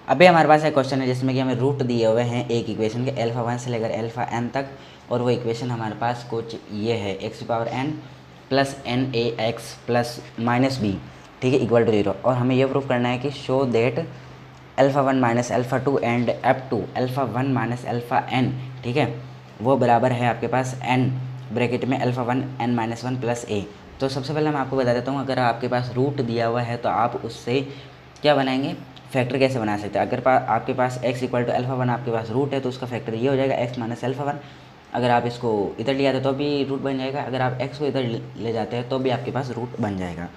अभी हमारे पास एक क्वेश्चन है जिसमें कि हमें रूट दिए हुए हैं एक इक्वेशन के अल्फ़ा 1 से लेकर अल्फ़ा n तक, और वो इक्वेशन हमारे पास कुछ ये है x power n plus n a x plus minus b, ठीक है, इक्वल टू 0। और हमें ये प्रूव करना है कि show that alpha 1 minus alpha 2 and up to alpha 1 minus alpha n, ठीक है, वो बराबर है आपके पास n ब्रैकेट में alpha 1 n minus 1 plus a। तो सबसे पहले मैं आपको बता देता हूँ, अगर आपके पास रूट दिया हुआ है तो आप उससे क्या बनाएंगे, फैक्टर कैसे बना सकते हैं। अगर आपके पास x इक्वल टू अल्फ़ा 1 आपके पास रूट है तो उसका फैक्टर ये हो जाएगा x माइनस अल्फ़ा 1। अगर आप इसको इधर ले जाते तो भी रूट बन जाएगा, अगर आप x को इधर ले जाते हैं तो भी आपके पास रूट बन जाएगा।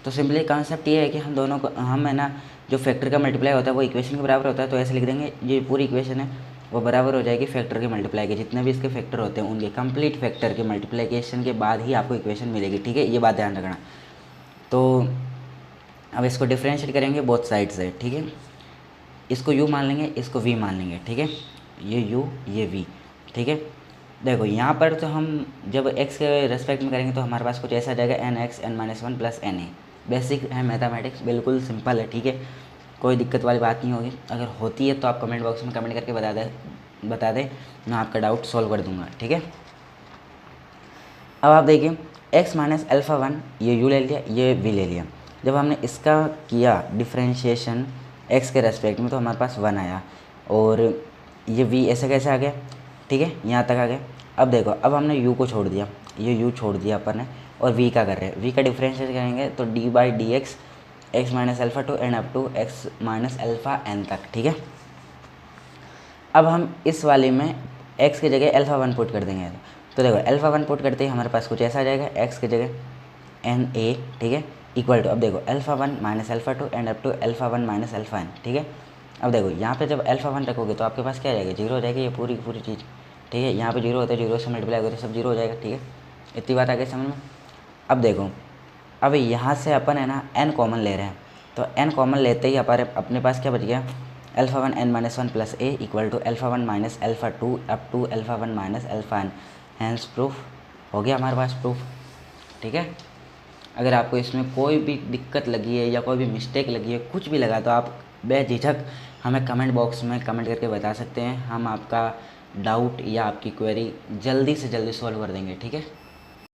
तो सिंपली कॉन्सेप्ट ये है कि हम दोनों को हम है ना, जो फैक्टर का मल्टीप्लाई होता है वो इक्वेशन के बराबर होता है, तो ऐसे लिख देंगे ये पूरी इक्वेशन है वो बराबर हो जाएगी फैक्टर के मल्टीप्लाई के, जितने भी इसके फैक्टर होते हैं उनके कंप्लीट फैक्टर के मल्टीप्लिकेशन के बाद ही आपको इक्वेशन मिलेगी, ठीक है, ये बात ध्यान रखना। तो अब इसको डिफ्रेंशिएट करेंगे बोथ साइड से, ठीक है, इसको u मान लेंगे, इसको v मान लेंगे, ठीक है, ये u ये v, ठीक है। देखो यहाँ पर तो हम जब x के रेस्पेक्ट में करेंगे तो हमारे पास कुछ ऐसा आ जाएगा n x n minus 1 plus n a. Basic है मैथमेटिक्स, बिल्कुल सिंपल है, ठीक है, कोई दिक्कत वाली बात नहीं होगी। अगर होती है तो आप कमेंट बॉक्स में कमेंट करके बता दें, मैं आपका डाउट सॉल्व कर दूंगा, ठीक है। अब आप देखिए x माइनस अल्फ़ा 1 ये u ले लिया, ये v ले लिया। जब हमने इसका किया डिफ्रेंशिएशन x के रेस्पेक्ट में तो हमारे पास 1 आया, और ये v ऐसे कैसे आ गया, ठीक है, यहाँ तक आ गया। अब देखो अब हमने u को छोड़ दिया, ये u छोड़ दिया अपन ने, और v का कर रहे हैं, v का डिफ्रेंशिएट करेंगे तो d by d x x minus alpha 2 and up to x minus alpha n तक, ठीक है। अब हम इस वाले में x की जगह अल्फ़ा 1 पुट कर देंगे, तो देखो अल्फ़ा 1 पुट करते ही हमारे पास कुछ ऐसा आ जाएगा x की जगह एन ए, ठीक है, इक्वल टू, अब देखो alpha 1 minus alpha 2 and up to alpha 1 minus alpha n, ठीक है। अब देखो यहाँ पे जब अल्फ़ा 1 रखोगे तो आपके पास क्या आ जाएगा, जीरो हो जाएगी ये पूरी चीज़, ठीक है। यहाँ पे जीरो होता है, जीरो से मल्टीप्लाई होता है, सब जीरो हो जाएगा, ठीक है, इतनी बात आ गई समझ में। अब देखो अब यहाँ से अपन है ना n कॉमन ले रहे हैं, तो n कॉमन लेते ही अपने पास क्या बच गया, alpha 1 n minus 1 plus a equal to alpha 1 minus alpha 2 up to alpha 1 minus alpha n। Hence proof हो गया हमारे पास प्रूफ, ठीक है। अगर आपको इसमें कोई भी दिक्कत लगी है या कोई भी मिस्टेक लगी है, कुछ भी लगा, तो आप बेझिझक हमें कमेंट बॉक्स में कमेंट करके बता सकते हैं, हम आपका डाउट या आपकी क्वेरी जल्दी से जल्दी सॉल्व कर देंगे, ठीक है।